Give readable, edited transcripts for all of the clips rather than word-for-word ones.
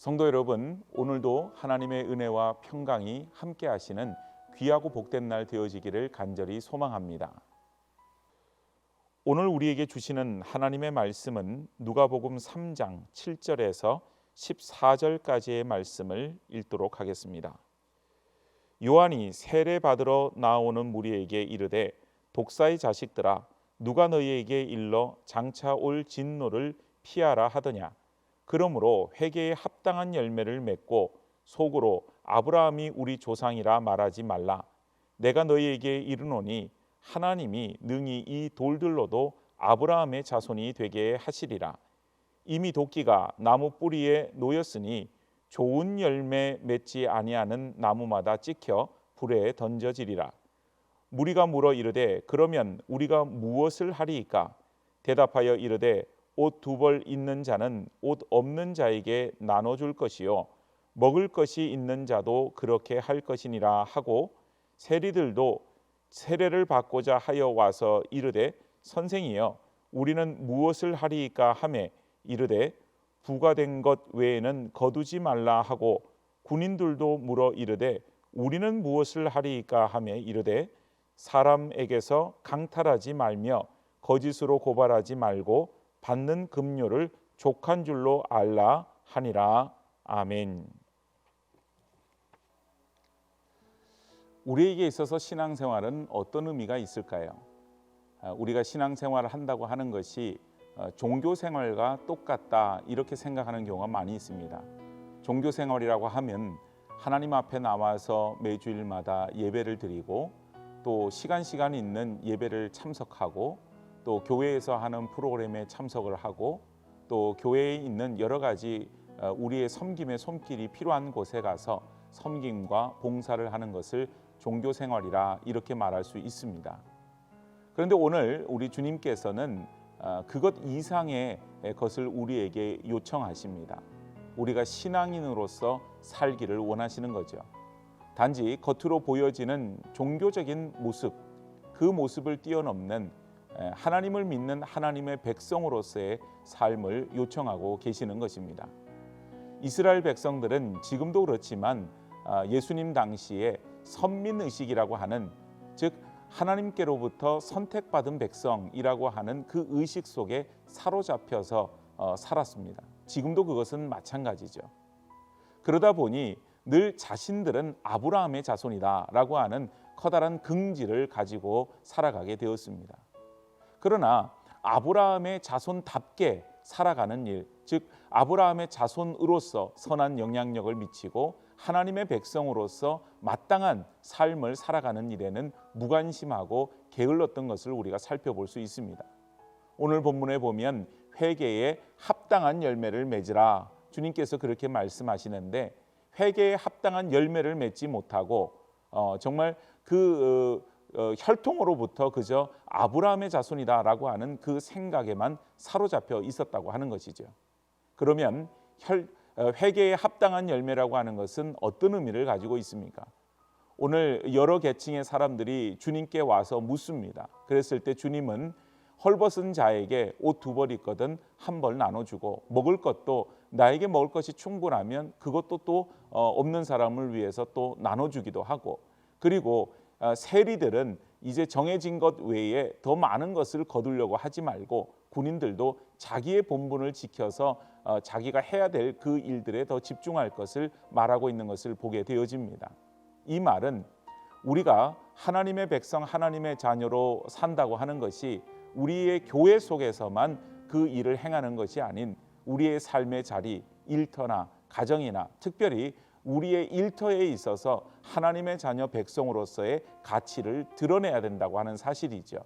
성도 여러분, 오늘도 하나님의 은혜와 평강이 함께 하시는 귀하고 복된 날 되어지기를 간절히 소망합니다. 오늘 우리에게 주시는 하나님의 말씀은 누가복음 3장 7절에서 14절까지의 말씀을 읽도록 하겠습니다. 요한이 세례 받으러 나오는 무리에게 이르되 독사의 자식들아 누가 너희에게 일러 장차 올 진노를 피하라 하더냐. 그러므로 회개에 합당한 열매를 맺고 속으로 아브라함이 우리 조상이라 말하지 말라. 내가 너희에게 이르노니 하나님이 능히 이 돌들로도 아브라함의 자손이 되게 하시리라. 이미 도끼가 나무 뿌리에 놓였으니 좋은 열매 맺지 아니하는 나무마다 찍혀 불에 던져지리라. 무리가 물어 이르되 그러면 우리가 무엇을 하리이까? 대답하여 이르되 옷 두 벌 있는 자는 옷 없는 자에게 나눠줄 것이요 먹을 것이 있는 자도 그렇게 할 것이니라 하고 세리들도 세례를 받고자 하여 와서 이르되 선생이여 우리는 무엇을 하리이까 하매 이르되 부과된 것 외에는 거두지 말라 하고 군인들도 물어 이르되 우리는 무엇을 하리이까 하매 이르되 사람에게서 강탈하지 말며 거짓으로 고발하지 말고 받는 급료를 족한 줄로 알라 하니라. 아멘. 우리에게 있어서 신앙생활은 어떤 의미가 있을까요? 우리가 신앙생활을 한다고 하는 것이 종교생활과 똑같다 이렇게 생각하는 경우가 많이 있습니다. 종교생활이라고 하면 하나님 앞에 나와서 매주일마다 예배를 드리고 또 시간 있는 예배를 참석하고 또 교회에서 하는 프로그램에 참석을 하고 또 교회에 있는 여러 가지 우리의 섬김의 손길이 필요한 곳에 가서 섬김과 봉사를 하는 것을 종교생활이라 이렇게 말할 수 있습니다. 그런데 오늘 우리 주님께서는 그것 이상의 것을 우리에게 요청하십니다. 우리가 신앙인으로서 살기를 원하시는 거죠. 단지 겉으로 보여지는 종교적인 모습, 그 모습을 뛰어넘는 하나님을 믿는 하나님의 백성으로서의 삶을 요청하고 계시는 것입니다. 이스라엘 백성들은 지금도 그렇지만 예수님 당시에 선민의식이라고 하는 즉 하나님께로부터 선택받은 백성이라고 하는 그 의식 속에 사로잡혀서 살았습니다. 지금도 그것은 마찬가지죠. 그러다 보니 늘 자신들은 아브라함의 자손이다라고 하는 커다란 긍지를 가지고 살아가게 되었습니다. 그러나 아브라함의 자손답게 살아가는 일, 즉 아브라함의 자손으로서 선한 영향력을 미치고 하나님의 백성으로서 마땅한 삶을 살아가는 일에는 무관심하고 게을렀던 것을 우리가 살펴볼 수 있습니다. 오늘 본문에 보면 회개에 합당한 열매를 맺으라 주님께서 그렇게 말씀하시는데 회개에 합당한 열매를 맺지 못하고 정말 혈통으로부터 그저 아브라함의 자손이다라고 하는 그 생각에만 사로잡혀 있었다고 하는 것이죠. 그러면 회개에 합당한 열매라고 하는 것은 어떤 의미를 가지고 있습니까? 오늘 여러 계층의 사람들이 주님께 와서 묻습니다. 그랬을 때 주님은 헐벗은 자에게 옷 두 벌 있거든 한 벌 나눠주고 먹을 것도 나에게 먹을 것이 충분하면 그것도 또 없는 사람을 위해서 또 나눠주기도 하고 그리고 세리들은 이제 정해진 것 외에 더 많은 것을 거두려고 하지 말고 군인들도 자기의 본분을 지켜서 자기가 해야 될 그 일들에 더 집중할 것을 말하고 있는 것을 보게 되어집니다. 이 말은 우리가 하나님의 백성, 하나님의 자녀로 산다고 하는 것이 우리의 교회 속에서만 그 일을 행하는 것이 아닌 우리의 삶의 자리, 일터나 가정이나 특별히 우리의 일터에 있어서 하나님의 자녀 백성으로서의 가치를 드러내야 된다고 하는 사실이죠.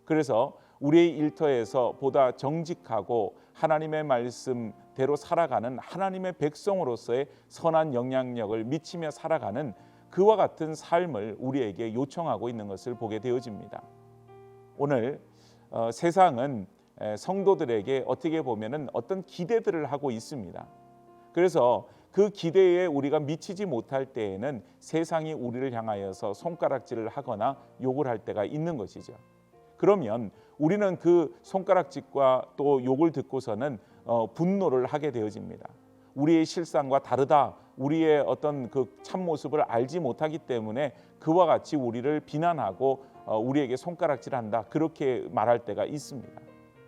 그래서 우리의 일터에서 보다 정직하고 하나님의 말씀대로 살아가는 하나님의 백성으로서의 선한 영향력을 미치며 살아가는 그와 같은 삶을 우리에게 요청하고 있는 것을 보게 되어집니다. 오늘 세상은 성도들에게 어떻게 보면은 어떤 기대들을 하고 있습니다. 그래서 그 기대에 우리가 미치지 못할 때에는 세상이 우리를 향하여서 손가락질을 하거나 욕을 할 때가 있는 것이죠. 그러면 우리는 그 손가락질과 또 욕을 듣고서는 분노를 하게 되어집니다. 우리의 실상과 다르다, 우리의 어떤 그 참모습을 알지 못하기 때문에 그와 같이 우리를 비난하고 우리에게 손가락질한다, 그렇게 말할 때가 있습니다.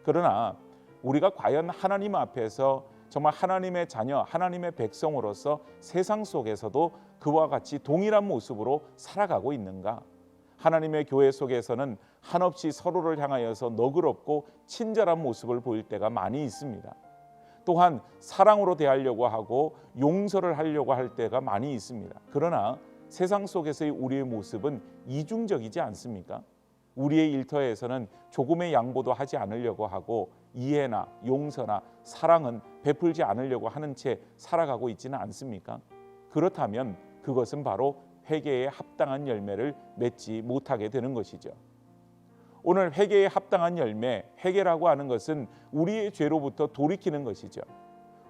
그러나 우리가 과연 하나님 앞에서 정말 하나님의 자녀, 하나님의 백성으로서 세상 속에서도 그와 같이 동일한 모습으로 살아가고 있는가? 하나님의 교회 속에서는 한없이 서로를 향하여서 너그럽고 친절한 모습을 보일 때가 많이 있습니다. 또한 사랑으로 대하려고 하고 용서를 하려고 할 때가 많이 있습니다. 그러나 세상 속에서의 우리의 모습은 이중적이지 않습니까? 우리의 일터에서는 조금의 양보도 하지 않으려고 하고 이해나 용서나 사랑은 베풀지 않으려고 하는 채 살아가고 있지는 않습니까? 그렇다면 그것은 바로 회개에 합당한 열매를 맺지 못하게 되는 것이죠. 오늘 회개에 합당한 열매, 회개라고 하는 것은 우리의 죄로부터 돌이키는 것이죠.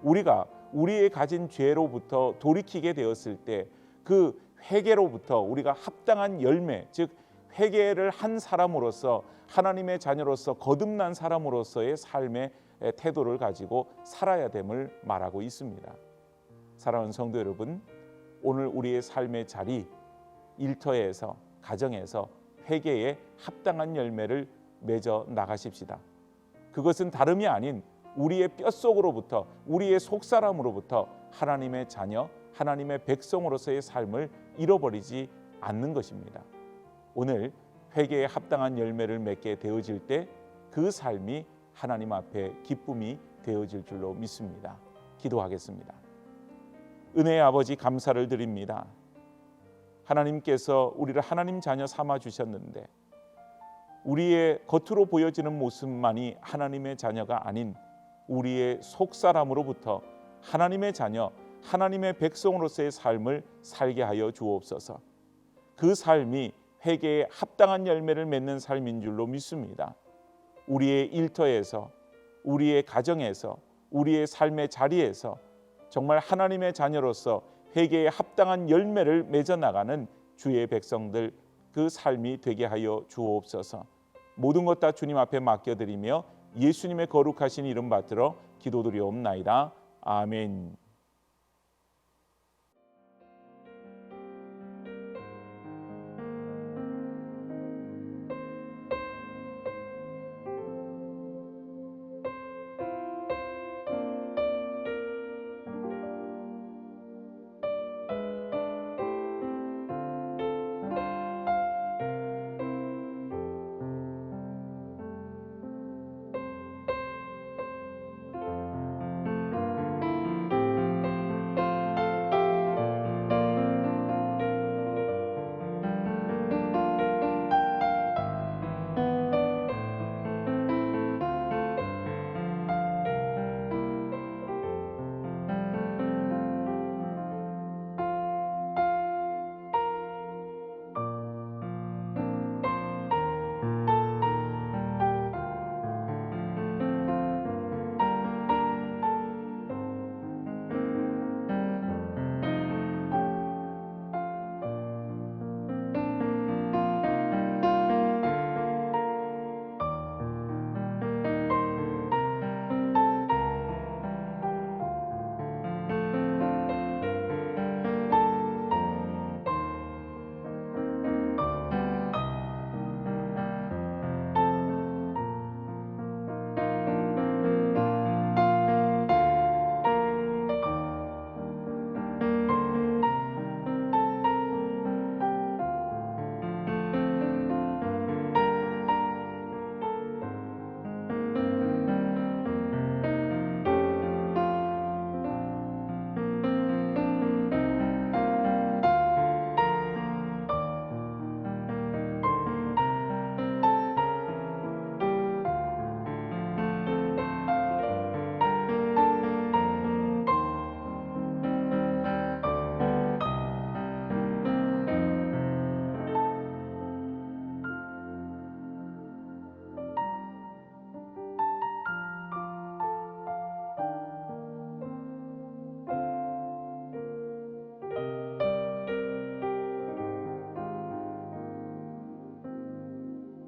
우리가 우리의 가진 죄로부터 돌이키게 되었을 때 그 회개로부터 우리가 합당한 열매, 즉 회개를 한 사람으로서, 하나님의 자녀로서 거듭난 사람으로서의 삶의 태도를 가지고 살아야 됨을 말하고 있습니다. 사랑하는 성도 여러분, 오늘 우리의 삶의 자리, 일터에서, 가정에서 회개에 합당한 열매를 맺어 나가십시다. 그것은 다름이 아닌 우리의 뼛속으로부터, 우리의 속사람으로부터 하나님의 자녀, 하나님의 백성으로서의 삶을 잃어버리지 않는 것입니다. 오늘 회개에 합당한 열매를 맺게 되어질 때 그 삶이 하나님 앞에 기쁨이 되어질 줄로 믿습니다. 기도하겠습니다. 은혜의 아버지, 감사를 드립니다. 하나님께서 우리를 하나님 자녀 삼아 주셨는데 우리의 겉으로 보여지는 모습만이 하나님의 자녀가 아닌 우리의 속사람으로부터 하나님의 자녀, 하나님의 백성으로서의 삶을 살게 하여 주옵소서. 그 삶이 회개에 합당한 열매를 맺는 삶인 줄로 믿습니다. 우리의 일터에서, 우리의 가정에서, 우리의 삶의 자리에서 정말 하나님의 자녀로서 회개에 합당한 열매를 맺어 나가는 주의 백성들, 그 삶이 되게 하여 주옵소서. 모든 것 다 주님 앞에 맡겨드리며 예수님의 거룩하신 이름 받들어 기도드리옵나이다. 아멘.